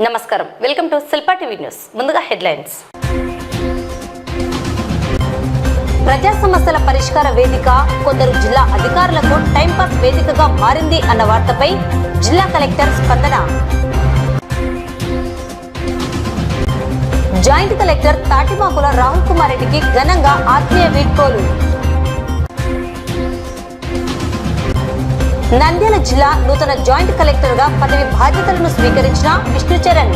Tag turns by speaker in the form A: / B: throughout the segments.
A: నమస్కారం, welcome to Shilpa TV news. ముందుగా headlines. ప్రజా సమస్యల పరిష్కార వేదిక కొందరు జిల్లా అధికారులకు టైంపాస్ వేదికగా మారింది అన్న వార్తపై జిల్లా కలెక్టర్ స్పందన. జాయింట్ కలెక్టర్ తాటిమాకుల రాహుల్ కుమార్ రెడ్డికి ఘనంగా ఆత్మీయ వీడ్కోలు. నంద్యాల జిల్లా నూతన జాయింట్ కలెక్టర్ గా పదవి బాధ్యతలను స్వీకరించిన విష్ణుచరణ్.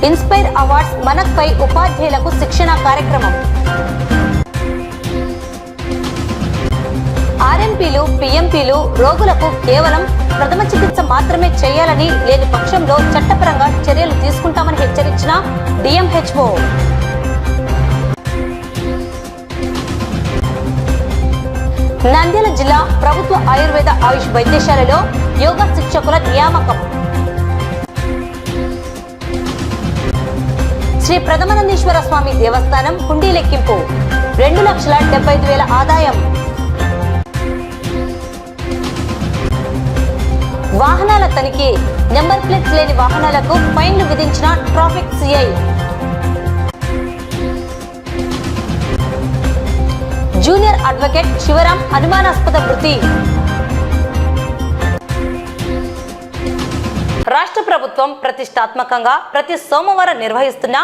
A: ఇన్స్పైర్ అవార్డ్స్ మనక్పై ఉపాధ్యాయులకు శిక్షణ కార్యక్రమం. ఆర్ఎంపీలు, పిఎంపీలు రోగులకు కేవలం ప్రథమ చికిత్స మాత్రమే చేయాలని, లేని పక్షంలో చట్టపరంగా చర్యలు తీసుకుంటామని హెచ్చరించిన డిఎంహెచ్ఓ. నంద్యాల జిల్లా ప్రభుత్వ ఆయుర్వేద ఆయుష్ వైద్యశాలలో యోగా శిక్షకుల నియామకం. శ్రీ ప్రథమానందేశ్వర స్వామి దేవస్థానం హుండీ లెక్కింపు 2,75,000 ఆదాయం. వాహనాల తనిఖీ, నెంబర్ ప్లేట్స్ లేని వాహనాలకు ఫైన్లు విధించిన traffic CI. Junior advocate Shivaram అనుమానాస్పద మృతి. రాష్ట్ర ప్రభుత్వం ప్రతిష్టాత్మకంగా ప్రతి సోమవారం నిర్వహిస్తున్న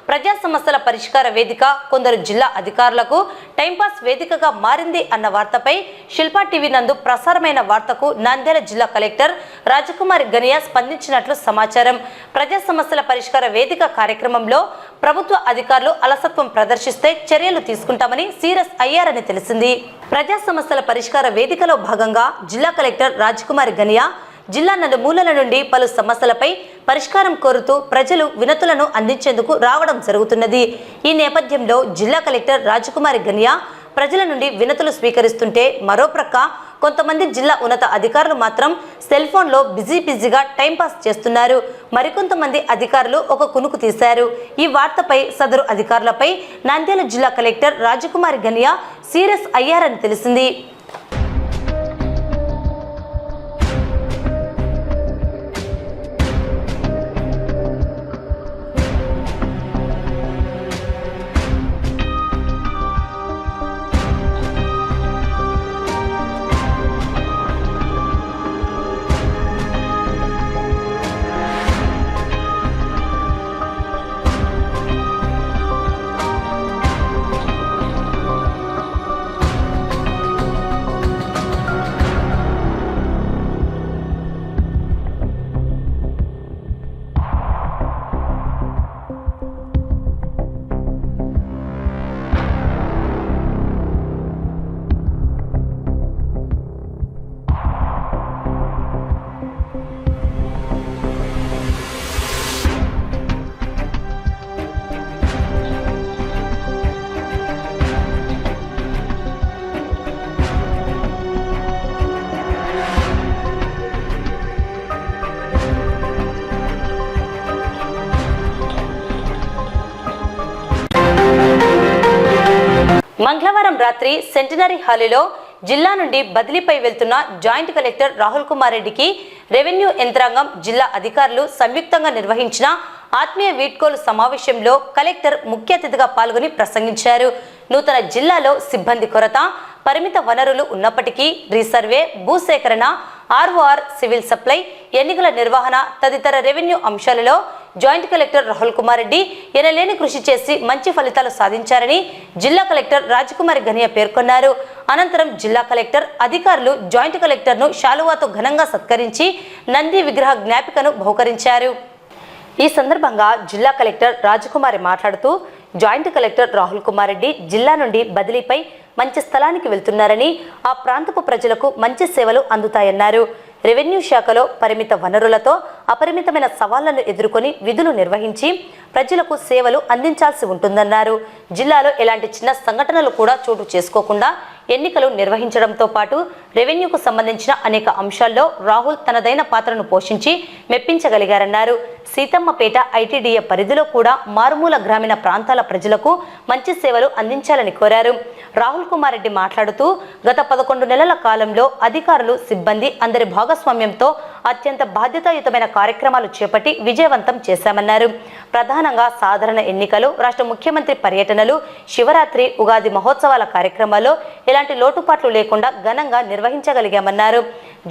A: ప్రజా సమస్యల పరిష్కార వేదిక కొందరు జిల్లా అధికారులకు టైంపాస్ వేదికగా మారింది అన్న వార్తపై శిల్పా టీవీ నందు ప్రసారమైన వార్తకు నంద్యాల జిల్లా కలెక్టర్ రాజకుమారి గనియా స్పందించినట్లు సమాచారం. ప్రజా సమస్యల పరిష్కార వేదిక కార్యక్రమంలో ప్రభుత్వ అధికారులు అలసత్వం ప్రదర్శిస్తే చర్యలు తీసుకుంటామని సీరియస్ అయ్యారని తెలిసింది. ప్రజా సమస్యల పరిష్కార వేదికలో భాగంగా జిల్లా కలెక్టర్ రాజకుమారి గనియా జిల్లా నలుమూలల నుండి పలు సమస్యలపై పరిష్కారం కోరుతూ ప్రజలు వినతులను అందించేందుకు రావడం జరుగుతున్నది. ఈ నేపథ్యంలో జిల్లా కలెక్టర్ రాజకుమారి గనియా ప్రజల నుండి వినతులు స్వీకరిస్తుంటే, మరోప్రక్క కొంతమంది జిల్లా ఉన్నత అధికారులు మాత్రం సెల్ ఫోన్లో బిజీగా టైంపాస్ చేస్తున్నారు. మరికొంతమంది అధికారులు ఒక కునుకు తీశారు. ఈ వార్తపై సదరు అధికారులపై నంద్యాల జిల్లా కలెక్టర్ రాజకుమారి గనియా సీరియస్ అయ్యారని తెలిసింది. మంగళవారం రాత్రి సెంటినరీ హాలులో జిల్లా నుండి బదిలీపై వెళ్తున్న జాయింట్ కలెక్టర్ రాహుల్ కుమార్ రెడ్డికి రెవెన్యూ యంత్రాంగం, జిల్లా అధికారులు సంయుక్తంగా నిర్వహించిన ఆత్మీయ వీడ్కోలు సమావేశంలో కలెక్టర్ ముఖ్య అతిథిగా పాల్గొని ప్రసంగించారు. నూతన జిల్లాలో సిబ్బంది కొరత, పరిమిత వనరులు ఉన్నప్పటికీ రీసర్వే, భూసేకరణ, ఆర్ఓఆర్, సివిల్ సప్లై, ఎన్నికల నిర్వహణ తదితర రెవెన్యూ అంశాలలో జాయింట్ కలెక్టర్ రాహుల్ కుమార్ రెడ్డి ఎనలేని కృషి చేసి మంచి ఫలితాలు సాధించారని జిల్లా కలెక్టర్ రాజకుమారి గనియా పేర్కొన్నారు. అనంతరం జిల్లా కలెక్టర్ అధికారులు జాయింట్ కలెక్టర్ను శాలువాతో ఘనంగా సత్కరించి నంది విగ్రహ జ్ఞాపికను బహుకరించారు. ఈ సందర్భంగా జిల్లా కలెక్టర్ రాజకుమారి మాట్లాడుతూ, జాయింట్ కలెక్టర్ రాహుల్ కుమార్ రెడ్డి జిల్లా నుండి బదిలీపై మంచి స్థలానికి వెళ్తున్నారని, ఆ ప్రాంతపు ప్రజలకు మంచి సేవలు అందుతాయన్నారు. రెవెన్యూ శాఖలో పరిమిత వనరులతో అపరిమితమైన సవాళ్లను ఎదుర్కొని విధులు నిర్వహించి ప్రజలకు సేవలు అందించాల్సి ఉంటుందన్నారు. జిల్లాలో ఎలాంటి చిన్న సంఘటనలు కూడా చోటు చేసుకోకుండా ఎన్నికలు నిర్వహించడంతో పాటు రెవెన్యూకు సంబంధించిన అనేక అంశాల్లో రాహుల్ తనదైన పాత్రను పోషించి మెప్పించగలిగారన్నారు. సీతమ్మపేట ఐటీడీఏ పరిధిలో కూడా మారుమూల గ్రామీణ ప్రాంతాల ప్రజలకు మంచి సేవలు అందించాలని కోరారు. రాహుల్ కుమార్ రెడ్డి మాట్లాడుతూ గత 11 నెలల కాలంలో అధికారులు, సిబ్బంది అందరి భాగస్వామ్యంతో అత్యంత బాధ్యతాయుతమైన కార్యక్రమాలు చేపట్టి విజయవంతం చేశామన్నారు. ప్రధానంగా సాధారణ ఎన్నికలు, రాష్ట్ర ముఖ్యమంత్రి పర్యటనలు, శివరాత్రి, ఉగాది మహోత్సవాల కార్యక్రమాల్లో ఎలాంటి లోటుపాట్లు లేకుండా ఘనంగా నిర్వహించగలిగామన్నారు.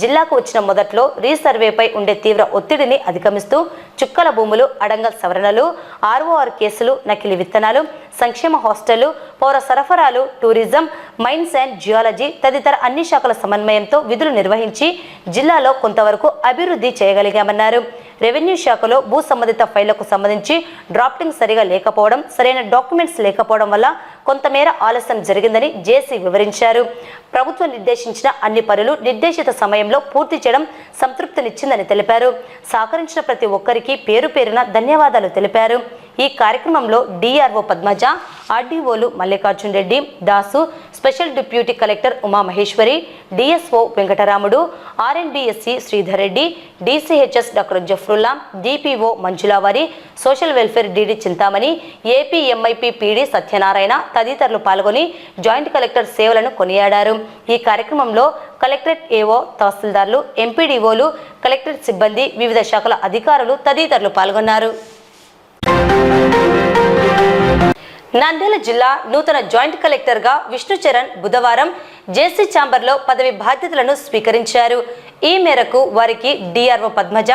A: జిల్లాకు వచ్చిన మొదట్లో రీసర్వేపై ఉండే తీవ్ర ఒత్తిడిని అధిగమిస్తూ చుక్కల భూములు, అడంగల్ సవరణలు, ఆర్ఓఆర్ కేసులు, నకిలీ విత్తనాలు, సంక్షేమ హాస్టళ్లు, పౌర సరఫరాలు, టూరిజం, మైన్స్ అండ్ జియాలజీ తదితర అన్ని శాఖల సమన్వయంతో విధులు నిర్వహించి జిల్లాలో కొంతవరకు అభివృద్ధి చేయగలిగామన్నారు. రెవెన్యూ శాఖలో భూ సంబంధిత ఫైళ్లకు సంబంధించి డ్రాఫ్టింగ్ సరిగా లేకపోవడం, సరైన డాక్యుమెంట్స్ లేకపోవడం వల్ల కొంతమేర ఆలస్యం జరిగిందని జేసీ వివరించారు. ప్రభుత్వం నిర్దేశించిన అన్ని పనులు నిర్దేశిత సమయంలో పూర్తి చేయడం సంతృప్తినిచ్చిందని తెలిపారు. సహకరించిన ప్రతి ఒక్కరికి పేరు పేరున ధన్యవాదాలు తెలిపారు. ఈ కార్యక్రమంలో డిఆర్ఓ పద్మజ, ఆర్డీఓలు Mallikarjun Reddy, Dasu, special deputy collector Umamaheswari, DSO Venkataramudu, RNBSC Sridhar Reddy, DCHS doctor Zafrullah, DPO మంజులావారి, social welfare DD Chintamani, APMIP PD Satyanarayana తదితరులు పాల్గొని జాయింట్ కలెక్టర్ సేవలను కొనియాడారు. ఈ కార్యక్రమంలో కలెక్టరేట్ ఏఓ, తహసీల్దార్లు, ఎంపీడీఓలు, కలెక్టరేట్ సిబ్బంది, వివిధ శాఖల అధికారులు తదితరులు పాల్గొన్నారు. నంద్యాల జిల్లా నూతన జాయింట్ కలెక్టర్గా విష్ణుచరణ్ బుధవారం జేసీ ఛాంబర్లో పదవి బాధ్యతలను స్వీకరించారు. ఈ మేరకు వారికి డిఆర్ఓ పద్మజ,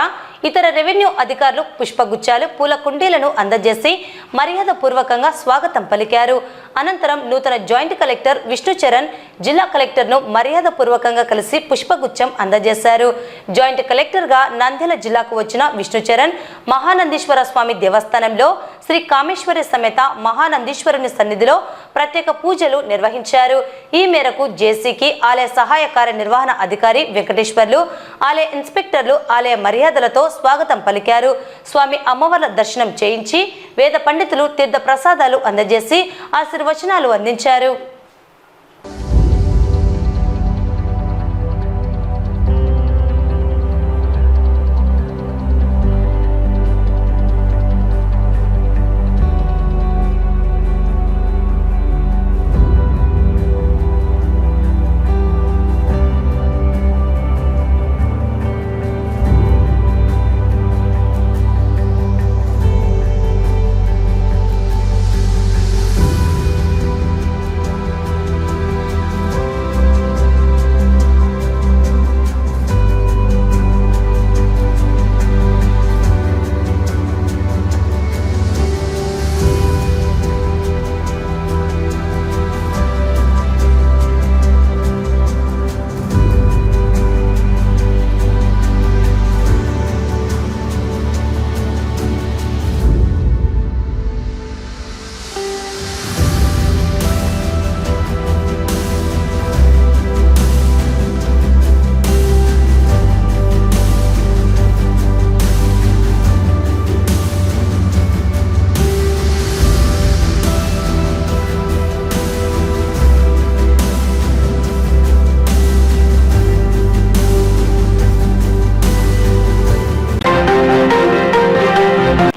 A: ఇతర రెవెన్యూ అధికారులు పుష్పగుచ్చాలు, పూల కుండీలను అందజేసి మర్యాదపూర్వకంగా స్వాగతం పలికారు. అనంతరం నూతన జాయింట్ కలెక్టర్ విష్ణుచరణ్ జిల్లా కలెక్టర్ను మర్యాదపూర్వకంగా కలిసి పుష్పగుచ్చం అందజేశారు. జాయింట్ కలెక్టర్గా నంద్యాల జిల్లాకు వచ్చిన విష్ణుచరణ్ మహానందీశ్వర స్వామి దేవస్థానంలో శ్రీ కామేశ్వరి సమేత మహానందీశ్వరుని సన్నిధిలో ప్రత్యేక పూజలు నిర్వహించారు. ఈ మేరకు జేసీకి ఆలయ సహాయ కార్యనిర్వహణ అధికారి వెంకటేశ్వర్లు, ఆలయ ఇన్స్పెక్టర్లు ఆలయ మర్యాదలతో స్వాగతం పలికారు. స్వామి అమ్మవార్ల దర్శనం చేయించి వేద పండితులు తీర్థ ప్రసాదాలు అందజేసి ఆశీర్వచనాలు అందించారు.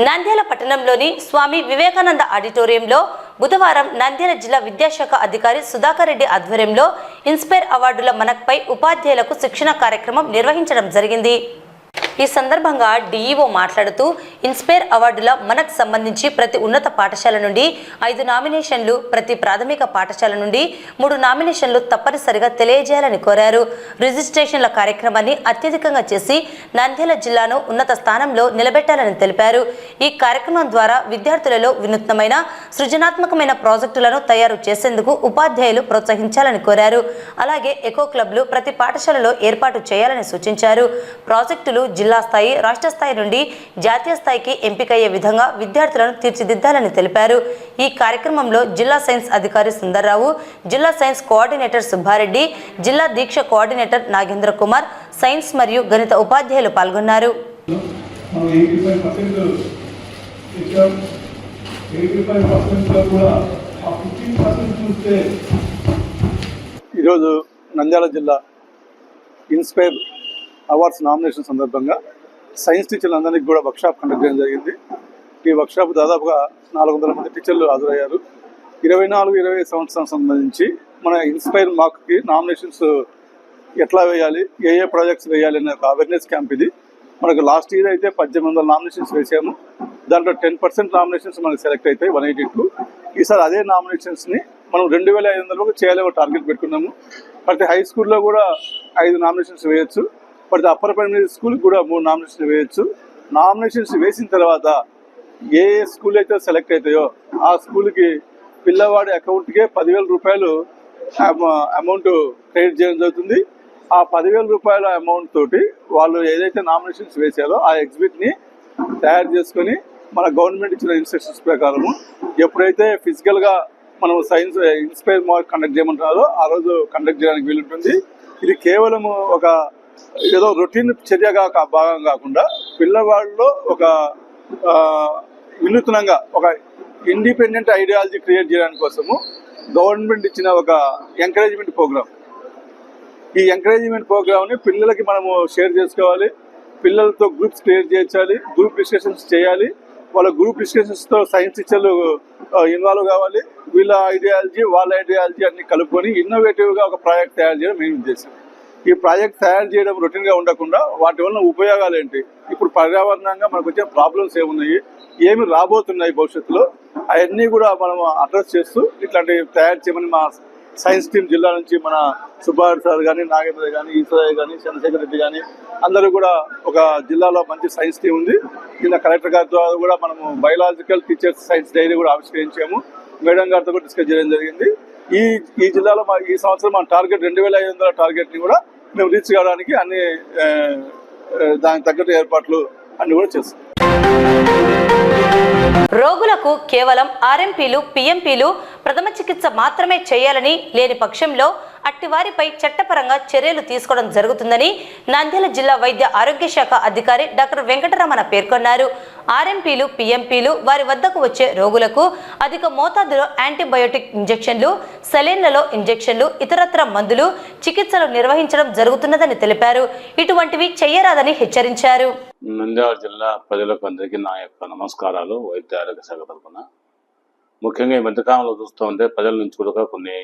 A: నంద్యాల పట్టణంలోని స్వామి వివేకానంద ఆడిటోరియంలో బుధవారం నంద్యాల జిల్లా విద్యాశాఖ అధికారి సుధాకర్ రెడ్డి ఆధ్వర్యంలో ఇన్స్పైర్ అవార్డుల మనక్పై ఉపాధ్యాయులకు శిక్షణ కార్యక్రమం నిర్వహించడం జరిగింది. ఈ సందర్భంగా డిఈఓ మాట్లాడుతూ ఇన్స్పైర్ అవార్డుల మనకు సంబంధించి ప్రతి ఉన్నత పాఠశాల నుండి 5 నామినేషన్లు, ప్రతి ప్రాథమిక పాఠశాల నుండి 3 నామినేషన్లు తప్పనిసరిగా తెలియజేయాలని కోరారు. రిజిస్ట్రేషన్ల కార్యక్రమాన్ని అత్యధికంగా చేసి నంద్యాల జిల్లాను ఉన్నత స్థానంలో నిలబెట్టాలని తెలిపారు. ఈ కార్యక్రమం ద్వారా విద్యార్థులలో వినూత్నమైన సృజనాత్మకమైన ప్రాజెక్టులను తయారు చేసేందుకు ఉపాధ్యాయులు ప్రోత్సహించాలని కోరారు. అలాగే ఎకో క్లబ్లు ప్రతి పాఠశాలలో ఏర్పాటు చేయాలని సూచించారు. ప్రాజెక్టులు జిల్లా స్థాయి, రాష్ట్ర స్థాయి నుండి జాతీయ స్థాయికి ఎంపికయ్యే విధంగా విద్యార్థులను తీర్చిదిద్దాలని తెలిపారు. ఈ కార్యక్రమంలో జిల్లా సైన్స్ అధికారి సుందర్రావు, జిల్లా సైన్స్ కోఆర్డినేటర్ సుబ్బారెడ్డి, జిల్లా దీక్ష కోఆర్డినేటర్ నాగేంద్ర కుమార్, సైన్స్ మరియు గణిత ఉపాధ్యాయులు పాల్గొన్నారు.
B: ఈరోజు నంద్యాల జిల్లా ఇన్స్పైర్ అవార్డ్స్ నామినేషన్ సందర్భంగా సైన్స్ టీచర్లందరికీ కూడా వర్క్షాప్ కండక్ట్ చేయడం జరిగింది. ఈ వర్క్షాప్ దాదాపుగా 400 మంది టీచర్లు హాజరయ్యారు. 24-25 సంవత్సరం సంబంధించి మన ఇన్స్పైర్ మాక్కి నామినేషన్స్ ఎట్లా వేయాలి, ఏ ప్రాజెక్ట్స్ వేయాలి అనే ఒక అవేర్నెస్ క్యాంప్ ఇది. మనకు లాస్ట్ ఇయర్ అయితే 1800 నామినేషన్స్ వేసాము. దాంట్లో 10% నామినేషన్స్ మనకు సెలెక్ట్ అవుతాయి, 182. ఈసారి అదే నామినేషన్స్ని మనం 2500 చేయాలని టార్గెట్ పెట్టుకున్నాము. ప్రతి హై స్కూల్లో కూడా 5 నామినేషన్స్ వేయచ్చు. ప్రతి అప్పర్ ప్రైమరీ స్కూల్కి కూడా 3 నామినేషన్స్ వేయచ్చు. నామినేషన్స్ వేసిన తర్వాత ఏ స్కూల్ అయితే సెలెక్ట్ అవుతాయో ఆ స్కూల్కి పిల్లవాడి అకౌంట్కే 10,000 రూపాయలు అమౌంట్ క్రెడిట్ చేయడం జరుగుతుంది. ఆ 10,000 రూపాయల అమౌంట్ తోటి వాళ్ళు ఏదైతే నామినేషన్స్ వేసారో ఆ ఎగ్జిబిట్ని తయారు చేసుకొని మన గవర్నమెంట్ ఇచ్చిన ఇన్స్ట్రక్షన్స్ ప్రకారము ఎప్పుడైతే ఫిజికల్గా మనం సైన్స్ ఇన్స్పైర్ మార్క్ కండక్ట్ చేయమంటున్నారో ఆ రోజు కండక్ట్ చేయడానికి వీలుంటుంది. ఇది కేవలం ఒక ఏదో రొటీన్ చర్యగా భాగం కాకుండా పిల్లవాళ్ళలో ఒక వినూత్నంగా ఒక ఇండిపెండెంట్ ఐడియాలజీ క్రియేట్ చేయడానికి కోసము గవర్నమెంట్ ఇచ్చిన ఒక ఎంకరేజ్మెంట్ ప్రోగ్రామ్. ఈ ఎంకరేజ్మెంట్ ప్రోగ్రామ్ని పిల్లలకి మనము షేర్ చేసుకోవాలి, పిల్లలతో గ్రూప్స్ క్రియేట్ చేయించాలి, గ్రూప్ డిస్కషన్స్ చేయాలి. వాళ్ళ గ్రూప్ డిస్కషన్స్తో సైన్స్ టీచర్లు ఇన్వాల్వ్ కావాలి. వీళ్ళ ఐడియాలజీ వాళ్ళ ఐడియాలజీ అన్ని కలుపుకొని ఇన్నోవేటివ్గా ఒక ప్రాజెక్ట్ తయారు చేయడం మెయిన్ ఉద్దేశం. ఈ ప్రాజెక్ట్ తయారు చేయడం రొటీన్గా ఉండకుండా వాటి వల్ల ఉపయోగాలు ఏంటి, ఇప్పుడు పర్యావరణంగా మనకు వచ్చే ప్రాబ్లమ్స్ ఏమున్నాయి, ఏమి రాబోతున్నాయి భవిష్యత్తులో, అవన్నీ కూడా మనం అడ్రస్ చేస్తూ ఇట్లాంటివి తయారు చేయమని మా సైన్స్ టీం జిల్లా నుంచి మన సుబ్బారెడ్డి సార్ కానీ, నాగేంద్ర కానీ, ఈశ్వరయ్య కానీ, చంద్రశేఖర్ రెడ్డి కానీ అందరూ కూడా ఒక జిల్లాలో మంచి సైన్స్ టీం ఉంది. నిన్న కలెక్టర్ గారి ద్వారా కూడా మనము బయలాజికల్ టీచర్స్ సైన్స్ డైరీ కూడా ఆవిష్కరించాము. మేడం గారితో కూడా డిస్కస్ చేయడం జరిగింది. ఈ జిల్లాలో ఈ సంవత్సరం మన టార్గెట్ 2500 టార్గెట్ని కూడా మేము రీచ్ కావడానికి అన్ని దానికి తగ్గట్టు ఏర్పాట్లు అన్ని కూడా చేస్తాం.
A: రోగులకు కేవలం ఆర్ఎంపీలు, పిఎంపీలు ప్రథమ చికిత్స మాత్రమే చేయాలని లేని పక్షంలో అట్టివారిపై చట్టపరంగా చర్యలు తీసుకోవడం జరుగుతుందని నంద్యాల జిల్లా వైద్య ఆరోగ్య శాఖ అధికారి డాక్టర్ వెంకటరమణ పేర్కొన్నారు. ఆర్ఎంపీలు, పిఎంపీలు వారి వద్దకు వచ్చే రోగులకు అధిక మోతాదులో యాంటీబయోటిక్ ఇంజెక్షన్లు, సెలైన్లలో ఇంజెక్షన్లు, ఇతరత్ర మందులు, చికిత్సలు నిర్వహించడం జరుగుతున్నదని తెలిపారు. ఇటువంటివి చేయరాదని హెచ్చరించారు.
C: నంద్యాల జిల్లా ప్రజలకు అందరికీ నా యొక్క నమస్కారాలు. వైద్య ఆరోగ్య శాఖ తరఫున ముఖ్యంగా ఈ మధ్యకాలంలో చూస్తూ ఉంటే ప్రజల నుంచి కూడా కొన్ని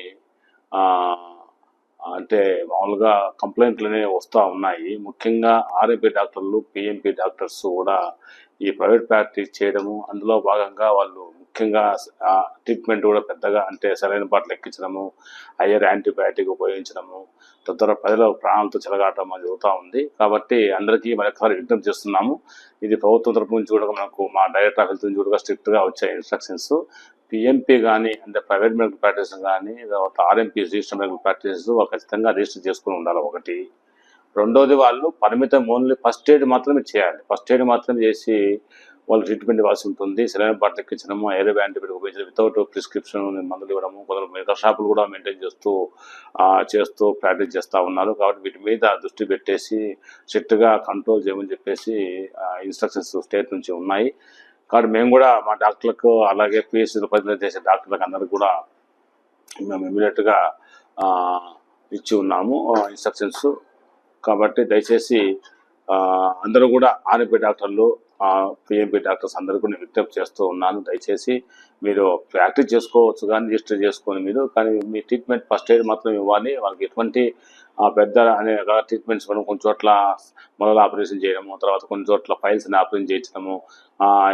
C: అంటే మామూలుగా కంప్లైంట్లు అనేవి వస్తూ ఉన్నాయి. ముఖ్యంగా ఆర్ఎంపీ డాక్టర్లు, పిఎంపీ డాక్టర్స్ కూడా ఈ ప్రైవేట్ ప్రాక్టీస్ చేయడము, అందులో భాగంగా వాళ్ళు ముఖ్యంగా ట్రీట్మెంట్ కూడా పెద్దగా అంటే సరైన బాటలు ఎక్కించడము, హయ్యర్ యాంటీబయాటిక్ ఉపయోగించడము, తద్వారా ప్రజల ప్రాణాలతో చెలగాటం జరుగుతూ ఉంది. కాబట్టి అందరికీ మరొకసారి విజ్ఞప్తి చేస్తున్నాము. ఇది ప్రభుత్వం తరపు నుంచి కూడా మనకు మా డైరెక్టర్ ఆఫ్ హెల్త్ నుంచి కూడా స్ట్రిక్ట్గా వచ్చాయి ఇన్స్ట్రక్షన్స్. పిఎంపీ కానీ అంటే ప్రైవేట్ మెడికల్ ప్రాక్టీస్ కానీ తర్వాత ఆర్ఎంపీ రిజిస్టర్ మెడికల్ ప్రాక్టీసెస్ వాళ్ళు ఖచ్చితంగా రిజిస్టర్ చేసుకుని ఉండాలి ఒకటి. రెండోది వాళ్ళు పరిమితం ఓన్లీ ఫస్ట్ ఎయిడ్ మాత్రమే చేయాలి. ఫస్ట్ ఎయిడ్ మాత్రమే చేసి వాళ్ళు ట్రీట్మెంట్ ఇవ్వాల్సి ఉంటుంది. సెలైన్ బాటిల్ ఎక్కించడము, ఎయిర్ యాంటీబయాటిక్ ఉపయోగించడం, వితౌట్ ప్రిస్క్రిప్షన్ మందులు ఇవ్వడము, కొందరు మెడికల్ షాపులు కూడా మెయింటైన్ చేస్తూ ప్రాక్టీస్ చేస్తూ ఉన్నారు. కాబట్టి వీటి మీద దృష్టి పెట్టేసి స్ట్రిక్ట్గా కంట్రోల్ చేయమని చెప్పేసి ఇన్స్ట్రక్షన్స్ స్టేట్ నుంచి ఉన్నాయి. కాబట్టి మేము కూడా మా డాక్టర్లకు అలాగే పిఎస్సీలో ప్రతినిధి చేసే డాక్టర్లకు అందరికి కూడా మేము ఇమీడియట్గా ఇచ్చి ఉన్నాము ఇన్స్ట్రక్షన్స్. కాబట్టి దయచేసి అందరూ కూడా ఆర్ఎంపీ డాక్టర్లు, పిఎంపీ డాక్టర్స్ అందరూ కూడా నేను విజ్ఞప్తి చేస్తూ ఉన్నాను. దయచేసి మీరు ప్రాక్టీస్ చేసుకోవచ్చు కానీ రిజిస్టర్ చేసుకొని మీరు, కానీ మీ ట్రీట్మెంట్ ఫస్ట్ ఎయిడ్ మాత్రం ఇవ్వాలి. వాళ్ళకి ఎటువంటి పెద్ద అనే ట్రీట్మెంట్స్ మనం కొన్ని చోట్ల మొదలు ఆపరేషన్ చేయడము, తర్వాత కొన్ని చోట్ల ఫైల్స్ని ఆపరేషన్ చేయించడము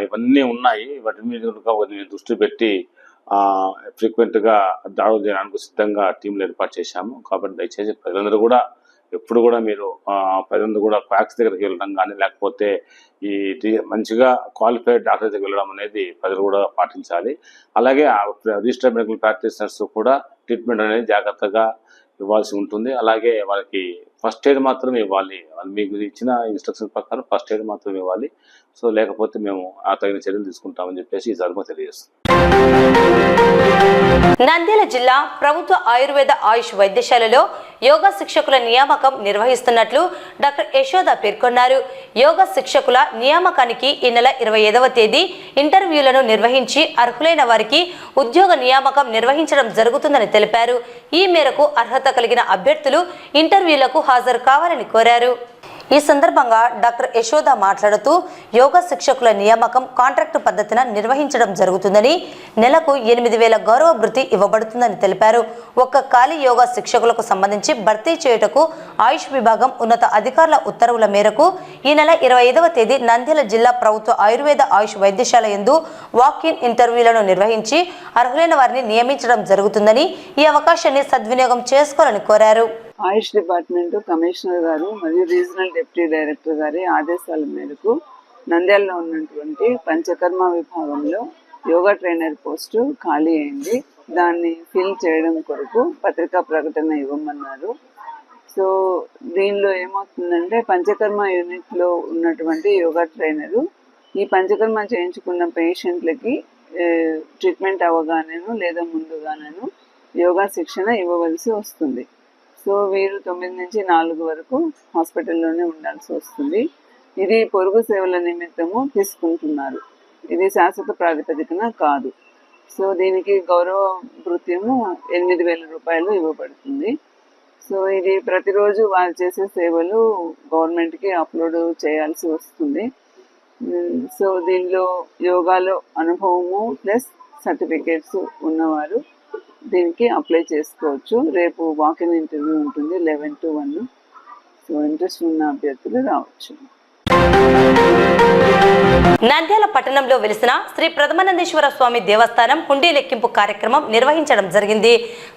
C: ఇవన్నీ ఉన్నాయి. వాటి మీద దృష్టి పెట్టి ఫ్రీక్వెంట్గా దాడులు చేయడానికి సిద్ధంగా టీంలు ఏర్పాటు చేశాము. కాబట్టి దయచేసి ప్రజలందరూ కూడా ఎప్పుడు కూడా మీరు ప్రజలందరూ కూడా క్వాక్స్ దగ్గరికి వెళ్ళడం కానీ లేకపోతే ఈ మంచిగా క్వాలిఫైడ్ డాక్టర్ దగ్గరికి వెళ్ళడం అనేది ప్రజలు కూడా పాటించాలి. అలాగే రిజిస్టర్డ్ మెడికల్ ప్రాక్టీషనర్స్ కూడా ట్రీట్మెంట్ అనేది జాగ్రత్తగా ఇవ్వాల్సి ఉంటుంది. అలాగే వాళ్ళకి ఫస్ట్ ఎయిడ్ మాత్రమే ఇవ్వాలి. వాళ్ళు మీకు ఇచ్చిన ఇన్స్ట్రక్షన్ ప్రకారం ఫస్ట్ ఎయిడ్ మాత్రమే ఇవ్వాలి. సో లేకపోతే మేము తగిన చర్యలు తీసుకుంటామని చెప్పేసి ఈ సందర్భంగా తెలియజేస్తాం.
A: నంద్యాల జిల్లా ప్రభుత్వ ఆయుర్వేద ఆయుష్ వైద్యశాలలో యోగా శిక్షకుల నియామకం నిర్వహిస్తున్నట్లు డాక్టర్ యశోద పేర్కొన్నారు. యోగా శిక్షకుల నియామకానికి ఈ నెల 25వ తేదీ ఇంటర్వ్యూలను నిర్వహించి అర్హులైన వారికి ఉద్యోగ నియామకం నిర్వహించడం జరుగుతుందని తెలిపారు. ఈ మేరకు అర్హత కలిగిన అభ్యర్థులు ఇంటర్వ్యూలకు హాజరు కావాలని కోరారు. ఈ సందర్భంగా డాక్టర్ యశోద మాట్లాడుతూ యోగా శిక్షకుల నియామకం కాంట్రాక్టు పద్ధతిన నిర్వహించడం జరుగుతుందని, నెలకు 8,000 గౌరవ భృతి ఇవ్వబడుతుందని తెలిపారు. ఒక్క ఖాళీ యోగా శిక్షకులకు సంబంధించి భర్తీ చేయుటకు ఆయుష్ విభాగం ఉన్నత అధికారుల ఉత్తర్వుల మేరకు ఈ నెల 25వ తేదీ నంద్యాల జిల్లా ప్రభుత్వ ఆయుర్వేద ఆయుష్ వైద్యశాల యందు వాక్-ఇన్ ఇంటర్వ్యూలను నిర్వహించి అర్హులైన వారిని నియమించడం జరుగుతుందని, ఈ అవకాశాన్ని సద్వినియోగం చేసుకోవాలని కోరారు.
D: ఆయుష్ డిపార్ట్మెంట్ కమిషనర్ గారు మరియు రీజనల్ డిప్యూటీ డైరెక్టర్ గారి ఆదేశాల మేరకు నంద్యాలలో ఉన్నటువంటి పంచకర్మ విభాగంలో యోగా ట్రైనర్ పోస్టు ఖాళీ అయింది. దాన్ని ఫిల్ చేయడం కొరకు పత్రికా ప్రకటన ఇవ్వమన్నారు. సో దీనిలో ఏమవుతుందంటే పంచకర్మ యూనిట్లో ఉన్నటువంటి యోగా ట్రైనరు ఈ పంచకర్మ చేయించుకున్న పేషెంట్లకి ట్రీట్మెంట్ అవ్వగానేను లేదా ముందుగానేను యోగా శిక్షణ ఇవ్వవలసి వస్తుంది. సో వీరు 9 నుంచి 4 వరకు హాస్పిటల్లోనే ఉండాల్సి వస్తుంది. ఇది పొరుగు సేవల నిమిత్తము తీసుకుంటున్నారు. ఇది శాశ్వత ప్రాతిపదికన కాదు. సో దీనికి గౌరవ భృత్యము 8,000 రూపాయలు ఇవ్వబడుతుంది. సో ఇది ప్రతిరోజు వారు చేసే సేవలు గవర్నమెంట్కి అప్లోడ్ చేయాల్సి వస్తుంది. సో దీనిలో యోగాలో అనుభవము ప్లస్ సర్టిఫికేట్స్ ఉన్నవారు దీనికి అప్లై చేసుకోవచ్చు. రేపు వాక్-ఇన్ ఇంటర్వ్యూ ఉంటుంది 11 to 1. సో ఇంట్రెస్ట్ ఉన్న అభ్యర్థులు రావచ్చు.
A: నంద్యాల పట్టణంలో వెలిసిన శ్రీ ప్రథమానందేశ్వర స్వామి దేవస్థానం హుండీ లెక్కింపు కార్యక్రమం నిర్వహించడం జరిగింది.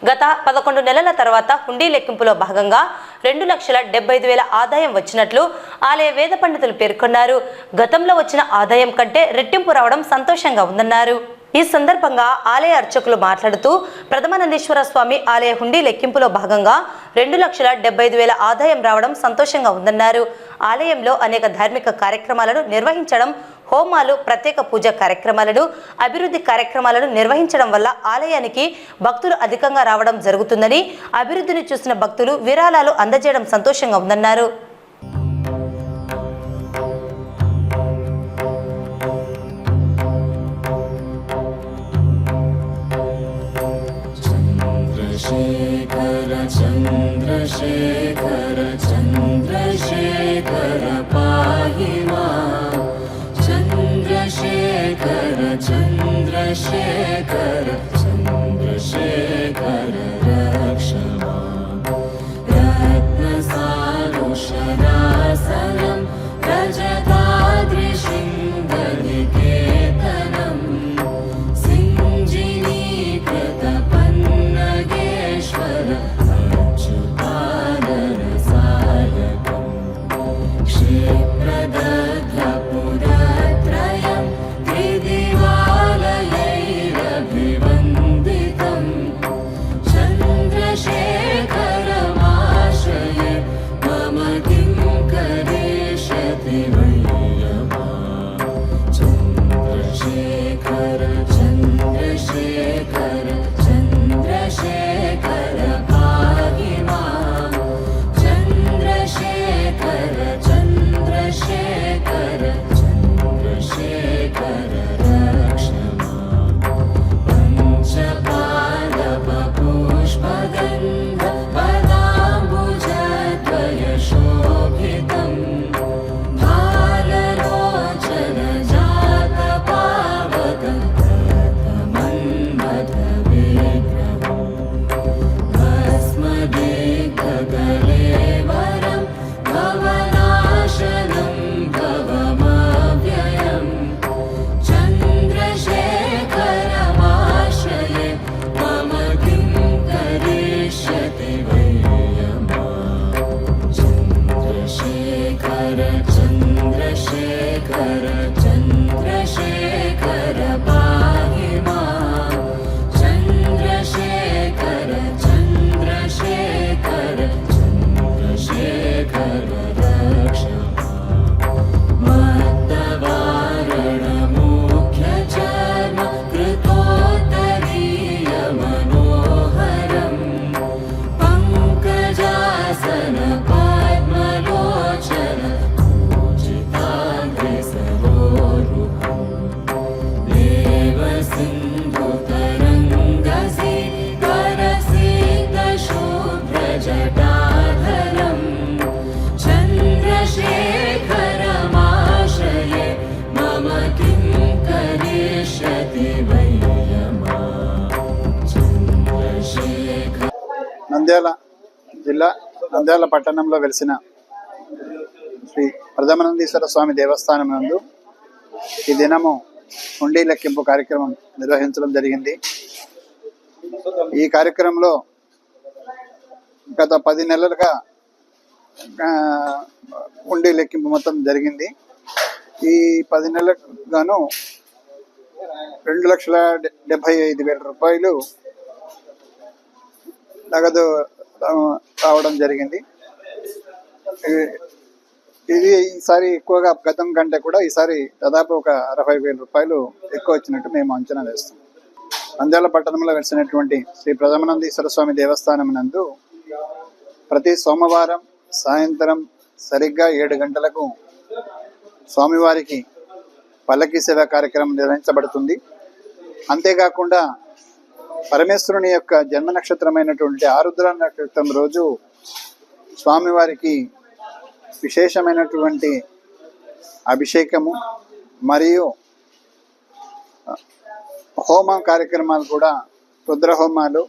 A: గత 11 నెలల తర్వాత హుండీ లెక్కింపులో భాగంగా 2,75,000 ఆదాయం వచ్చినట్లు ఆలయ వేద పండితులు పేర్కొన్నారు. గతంలో వచ్చిన ఆదాయం కంటే రెట్టింపు రావడం సంతోషంగా ఉందన్నారు. ఈ సందర్భంగా ఆలయ అర్చకులు మాట్లాడుతూ ప్రథమానందేశ్వర స్వామి ఆలయ హుండీ లెక్కింపులో భాగంగా 2,75,000 ఆదాయం రావడం సంతోషంగా ఉందన్నారు. ఆలయంలో అనేక ధార్మిక కార్యక్రమాలను నిర్వహించడం, హోమాలు, ప్రత్యేక పూజ కార్యక్రమాలను, అభివృద్ధి కార్యక్రమాలను నిర్వహించడం వల్ల ఆలయానికి భక్తులు అధికంగా రావడం జరుగుతుందని, అభివృద్ధిని చూసిన భక్తులు విరాళాలు అందజేయడం సంతోషంగా ఉందన్నారు.
E: चंद्रशेखर चंद्रशेखर पाहि मां चंद्रशेखर चंद्रशेखर चंद्रशेखर रक्ष मां रत्नसानुशरासनं रजताद्रिशृङ्गनिकेतनं सिञ्जिनीकृतपन्नगेश्वर क्षिप्रदग्धपुरत्रयं त्रिदिवालयैरभिवन्दितं चन्द्रशेखरमाश्रये मम किं करिष्यति वैयमा चन्द्रशेखर चन्द्रशेखर चन्द्रशेखर पाहि मां चन्द्रशेखर चन्द्रशेखर चन्द्रशेखर रक्ष मां पञ्चपादपपुष्पगन्ध पदाम्बुजद्वयशोभितं भाललोचन जातपावकं मन्मथविग्रहं भस्मदिग्धकलेवरं भवनाशनं भवमव्ययं चन्द्रशेखरमाश्रये मम किं करिष्यति वैयमा चन्द्रशेखर चन्द्रशेखर चन्द्रशेखर पाहि मां चन्द्रशेखर चन्द्रशेखर चन्द्रशेखर रक्ष मत्तवारणमुख्यचर्म कृतोत्तरीयमनोहरं पङ्कजासन पद्मलोचन पूजिताग्रसरोरुहम्
F: నంద్యాల జిల్లా నంద్యాల పట్టణంలో వెలిసిన శ్రీ ప్రథమానందేశ్వర స్వామి దేవస్థానం నందు ఈ దినము హుండీ లెక్కింపు కార్యక్రమం నిర్వహించడం జరిగింది. ఈ కార్యక్రమంలో గత 10 నెలలుగా హుండీ లెక్కింపు మొత్తం జరిగింది. ఈ 10 నెలలకు గాను 2,75,000 రూపాయలు నగదు రావడం జరిగింది. ఇది ఈసారి ఎక్కువగా గతం కంటే కూడా ఈసారి దాదాపు ఒక 60,000 రూపాయలు ఎక్కువ వచ్చినట్టు మేము అంచనా వేస్తాం. నంద్యాల పట్టణంలో వెలిసినటువంటి శ్రీ ప్రథమానందేశ్వర స్వామి దేవస్థానం నందు ప్రతి సోమవారం సాయంత్రం సరిగ్గా 7 గంటలకు స్వామివారికి పల్లకి సేవ కార్యక్రమం నిర్వహించబడుతుంది. అంతేకాకుండా పరమేశ్వరుని యొక్క జన్మ నక్షత్రమైనటువంటి ఆరుద్ర నక్షత్రం రోజు స్వామివారికి విశేషమైనటువంటి అభిషేకము మరియు హోమ కార్యక్రమాలు కూడా, రుద్ర హోమాలు,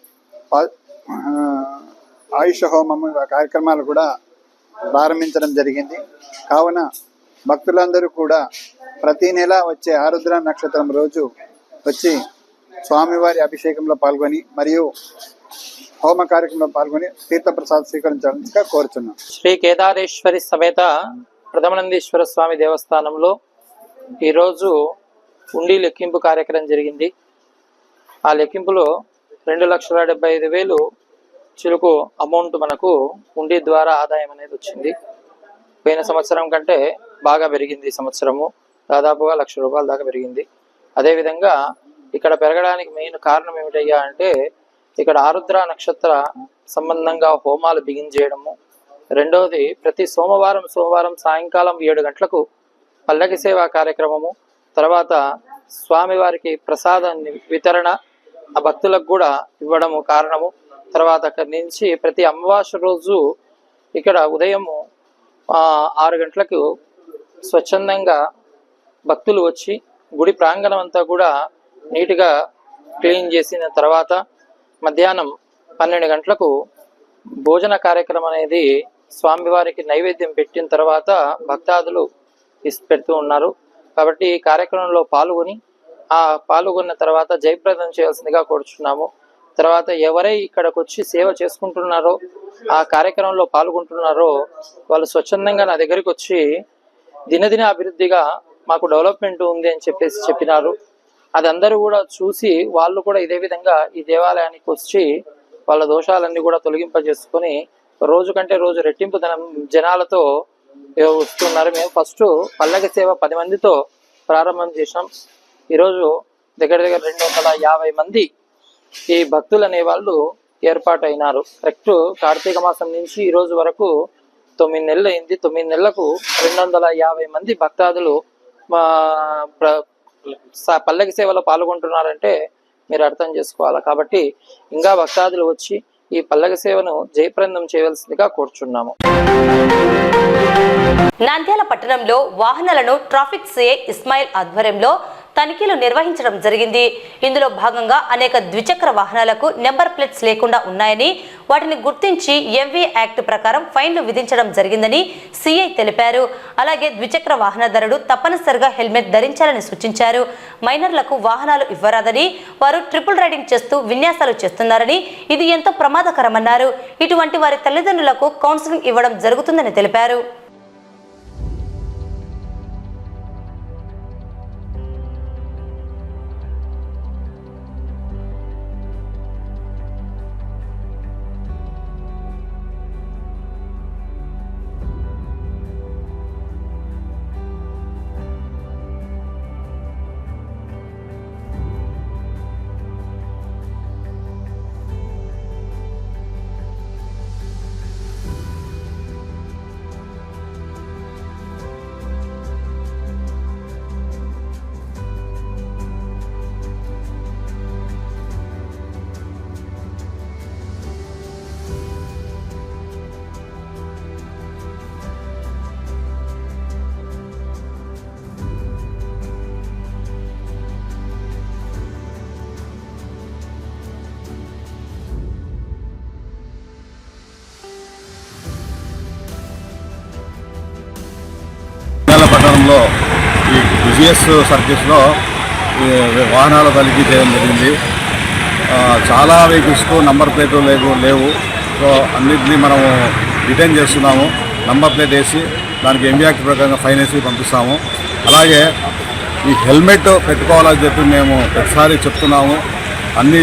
F: ఆయుష హోమము కార్యక్రమాలు కూడా ప్రారంభించడం జరిగింది. కావున భక్తులందరూ కూడా ప్రతి నెల వచ్చే ఆరుద్ర నక్షత్రం రోజు వచ్చి స్వామివారి అభిషేకంలో పాల్గొని మరియు హోమ కార్యక్రమంలో పాల్గొని తీర్థప్రసాద్ స్వీకరించాలని కోరుచున్నాం.
G: శ్రీ కేదారేశ్వరి సమేత ప్రథమానందేశ్వర స్వామి దేవస్థానంలో ఈరోజు హుండీ లెక్కింపు కార్యక్రమం జరిగింది. ఆ లెక్కింపులో 2,75,000 చిలుకు అమౌంట్ మనకు హుండీ ద్వారా ఆదాయం అనేది వచ్చింది. పోయిన సంవత్సరం కంటే బాగా పెరిగింది. ఈ సంవత్సరము దాదాపుగా 1,00,000 రూపాయల దాకా పెరిగింది. అదేవిధంగా ఇక్కడ పెరగడానికి మెయిన్ కారణం ఏమిటయ్యా అంటే ఇక్కడ ఆరుద్ర నక్షత్ర సంబంధంగా హోమాలు బిగించేయడము. రెండవది ప్రతి సోమవారం సాయంకాలం 7 గంటలకు పల్లకి సేవా కార్యక్రమము, తర్వాత స్వామివారికి ప్రసాద వితరణ ఆ భక్తులకు కూడా ఇవ్వడము కారణము. తర్వాత అక్కడి నుంచి ప్రతి అమావాస్య రోజు ఇక్కడ ఉదయము 6 గంటలకు స్వచ్ఛందంగా భక్తులు వచ్చి గుడి ప్రాంగణం అంతా కూడా నీట్గా క్లీన్ చేసిన తర్వాత మధ్యాహ్నం 12 గంటలకు భోజన కార్యక్రమం అనేది స్వామివారికి నైవేద్యం పెట్టిన తర్వాత భక్తాదులు పెడుతూ ఉన్నారు. కాబట్టి ఈ కార్యక్రమంలో పాల్గొన్న తర్వాత జయప్రదం చేయాల్సిందిగా కోరుచున్నాము. తర్వాత ఎవరై ఇక్కడికి వచ్చి సేవ చేసుకుంటున్నారో, ఆ కార్యక్రమంలో పాల్గొంటున్నారో వాళ్ళు స్వచ్ఛందంగా నా దగ్గరికి వచ్చి దినదిన అభివృద్ధిగా మాకు డెవలప్మెంట్ ఉంది అని చెప్పినారు. అది అందరూ కూడా చూసి వాళ్ళు కూడా ఇదే విధంగా ఈ దేవాలయానికి వచ్చి వాళ్ళ దోషాలన్నీ కూడా తొలగింపజేసుకొని రోజు కంటే రోజు రెట్టింపు జనాలతో వస్తున్నారు. మేము ఫస్ట్ పల్లకి సేవ 10 మందితో ప్రారంభం చేసినాం. ఈరోజు దగ్గర 250 మంది ఈ భక్తులు అనే వాళ్ళు ఏర్పాటు అయినారు. కరెక్ట్ కార్తీక మాసం నుంచి ఈ రోజు వరకు 9 నెలలు అయింది. 9 నెలలకు 250 మంది భక్తాదులు పల్లకి సేవలో పాల్గొంటున్నారంటే మీరు అర్థం చేసుకోవాలి. కాబట్టి ఇంకా భక్తాదులు వచ్చి ఈ పల్లకి సేవను జయప్రదం చేయవలసిందిగా కోరుచున్నాము.
A: నంద్యాల పట్టణంలో వాహనాలను ట్రాఫిక్ సిఐ ఇస్మాయిల్ ఆధ్వర్యంలో తనిఖీలు నిర్వహించడం జరిగింది. ఇందులో భాగంగా అనేక ద్విచక్ర వాహనాలకు నెంబర్ ప్లేట్స్ లేకుండా ఉన్నాయని, వాటిని గుర్తించి ఎంవీ యాక్ట్ ప్రకారం ఫైన్లు విధించడం జరిగిందని సిఐ తెలిపారు. అలాగే ద్విచక్ర వాహనదారుడు తప్పనిసరిగా హెల్మెట్ ధరించాలని సూచించారు. మైనర్లకు వాహనాలు ఇవ్వరాదని, వారు ట్రిపుల్ రైడింగ్ చేస్తూ విన్యాసాలు చేస్తున్నారని, ఇది ఎంతో ప్రమాదకరమన్నారు. ఇటువంటి వారి తల్లిదండ్రులకు కౌన్సిలింగ్ ఇవ్వడం జరుగుతుందని తెలిపారు.
H: పట్టణంలో ఈ బిజిఎస్ సర్కిల్స్లో వాహనాల తనిఖీ చేయడం జరిగింది. చాలా వెహికల్స్కు నంబర్ ప్లేట్లు లేవు. సో అన్నింటినీ మనము రిటైన్ చేస్తున్నాము. నంబర్ ప్లేట్ వేసి దానికి ఎంబీ యాక్ట్ ప్రకారంగా ఫైన్ వేసి పంపిస్తాము. అలాగే ఈ హెల్మెట్ పెట్టుకోవాలని చెప్పి మేము ప్రతిసారి చెప్తున్నాము. అన్ని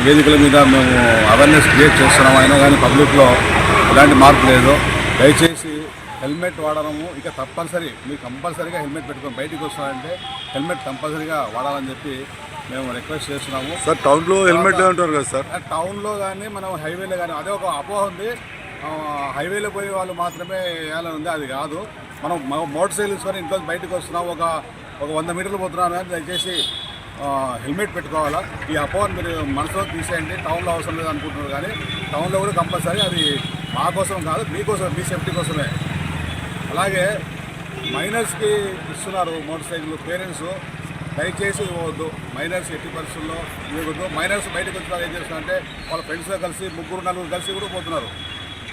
H: వేదికల మీద మేము అవేర్నెస్ క్రియేట్ చేస్తున్నాము. అయినా కానీ పబ్లిక్లో ఎలాంటి మార్పు లేదు. దయచేసి హెల్మెట్ వాడడము ఇక తప్పనిసరి, మీరు కంపల్సరీగా హెల్మెట్ పెట్టుకొని బయటికి వస్తారంటే హెల్మెట్ కంపల్సరీగా వాడాలని చెప్పి మేము రిక్వెస్ట్ చేస్తున్నాము.
B: సార్ టౌన్లో హెల్మెట్ అంటారు కదా సార్,
H: టౌన్లో కానీ మనం హైవేలో కానీ అదే ఒక అపోహ ఉంది. హైవేలో పోయే వాళ్ళు మాత్రమే వేయాలని ఉంది. అది కాదు. మనం మోటార్ సైకిల్స్ కానీ ఇంట్లో బయటకు వస్తున్నాం, ఒక 100 మీటర్లు పోతున్నాం కానీ దయచేసి హెల్మెట్ పెట్టుకోవాలా. ఈ అపోహను మీరు మనసులో తీసేయండి. టౌన్లో అవసరం లేదు అనుకుంటున్నారు కానీ టౌన్లో కూడా కంపల్సరీ. అది మా కోసం కాదు, మీకోసం, మీ సేఫ్టీ కోసమే. అలాగే మైనర్స్కి ఇస్తున్నారు మోటార్ సైకిల్. పేరెంట్స్ దయచేసి ఇవ్వద్దు. మైనర్స్ ఎట్టి పరిస్థితుల్లో ఇవ్వద్దు. మైనర్స్ బయటకు వచ్చిన ఏం చేస్తున్నారంటే వాళ్ళ ఫ్రెండ్స్తో కలిసి 3-4 కలిసి కూడా పోతున్నారు,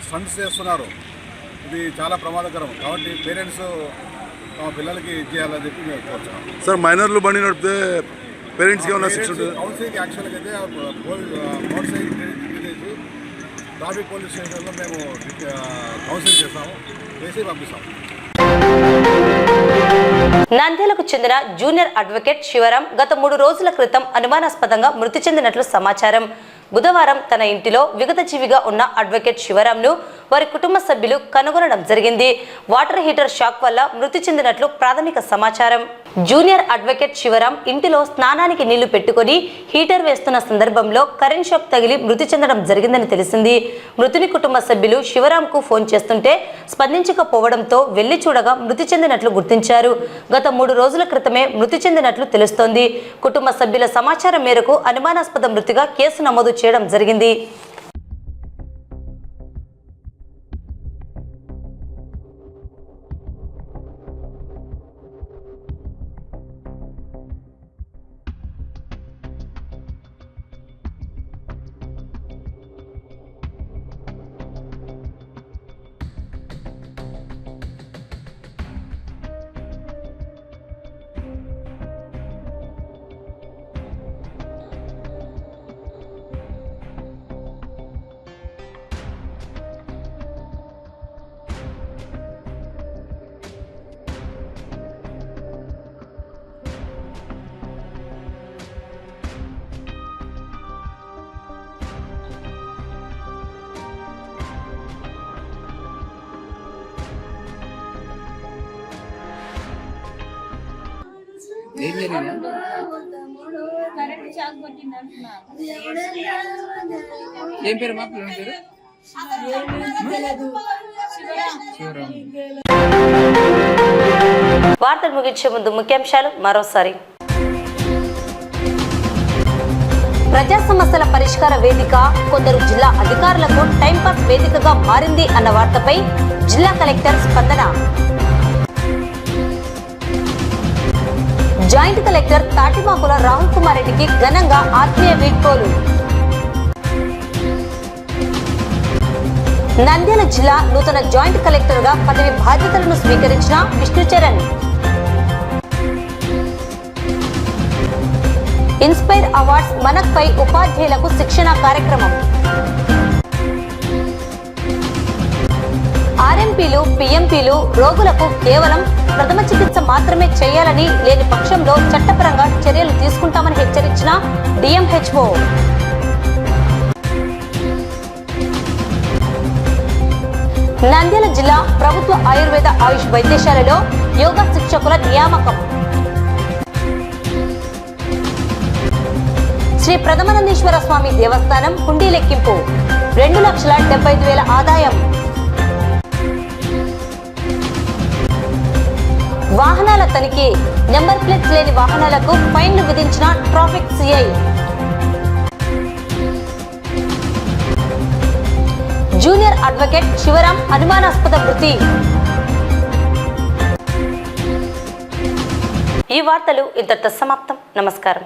H: స్టంట్స్ చేస్తున్నారు. ఇది చాలా ప్రమాదకరం. కాబట్టి పేరెంట్స్ పిల్లలకి ఇచ్చేయాలని చెప్పి మేము కోరుతున్నాం.
B: సార్ మైనర్లు బండి నడిపితే పేరెంట్స్కి ఏమైనా శిక్ష ఉంటుంది?
H: కౌన్సిలింగ్ యాక్చువల్గా అయితే మోటార్ సైకిల్ చేసి ట్రాఫిక్ పోలీస్ స్టేషన్లో మేము కౌన్సిలింగ్ చేసి పంపిస్తాము.
A: నంద్యాలకు చెందిన జూనియర్ అడ్వకేట్ శివరాం గత 3 రోజుల క్రితం అనుమానాస్పదంగా మృతి చెందినట్లు సమాచారం. బుధవారం తన ఇంటిలో విగతజీవిగా ఉన్న అడ్వకేట్ శివరాంను వారి కుటుంబ సభ్యులు కనుగొనడం జరిగింది. వాటర్ హీటర్ షాక్ వల్ల మృతి చెందినట్లు ప్రాథమిక సమాచారం. జూనియర్ అడ్వకేట్ శివరాం ఇంటిలో స్నానానికి నీళ్లు పెట్టుకుని హీటర్ వేస్తున్న సందర్భంలో కరెంట్ షాక్ తగిలి మృతి చెందడం జరిగిందని తెలిసింది. మృతుని కుటుంబ సభ్యులు శివరాంకు ఫోన్ చేస్తుంటే స్పందించకపోవడంతో వెళ్లి చూడగా మృతి చెందినట్లు గుర్తించారు. గత 3 రోజుల క్రితమే మృతి చెందినట్లు తెలుస్తోంది. కుటుంబ సభ్యుల సమాచారం మేరకు అనుమానాస్పద మృతిగా కేసు నమోదు చేయడం జరిగింది.
G: ఏం పేరు మా పిల్లల పేరు?
A: వార్తలు ముగించే ముందు ముఖ్యాంశాలు మరోసారి. ప్రజా సమస్యల పరిష్కార వేదిక కొందరు జిల్లా అధికారులకు టైంపాస్ వేదికగా మారింది అన్న వార్తపై జిల్లా కలెక్టర్ స్పందన. జాయింట్ కలెక్టర్ తాటిమాకుల రాహుల్ కుమార్ రెడ్డికి ఘనంగా ఆత్మీయ వీడ్కోలు. నంద్యాల జిల్లా నూతన జాయింట్ కలెక్టర్ గా పదవి బాధ్యతలను స్వీకరించిన విష్ణుచరణ్. ఇన్స్పైర్ అవార్డ్స్ మనక్ పై ఉపాధ్యాయులకు శిక్షణ కార్యక్రమం. ఆర్ఎంపీలు, పిఎంపీలు రోగులకు కేవలం ప్రథమ చికిత్స మాత్రమే చేయాలని, లేని పక్షంలో చట్టపరంగా చర్యలు తీసుకుంటామని హెచ్చరించిన డిఎంహెచ్ఓ. నంద్యాల జిల్లా ప్రభుత్వ ఆయుర్వేద ఆయుష్ వైద్యశాలలో యోగా శిక్షకుల నియామకం. శ్రీ ప్రథమానందేశ్వర స్వామి దేవస్థానం హుండీ లెక్కింపు 2,75,000 ఆదాయం. వాహనాల తనిఖీ, నెంబర్ ప్లేట్స్ లేని వాహనాలకు ఫైన్లు విధించిన traffic CI. Junior advocate Shivaram అనుమానాస్పద మృతి. ఈ వార్తలు ఇంతటితో సమాప్తం. నమస్కారం.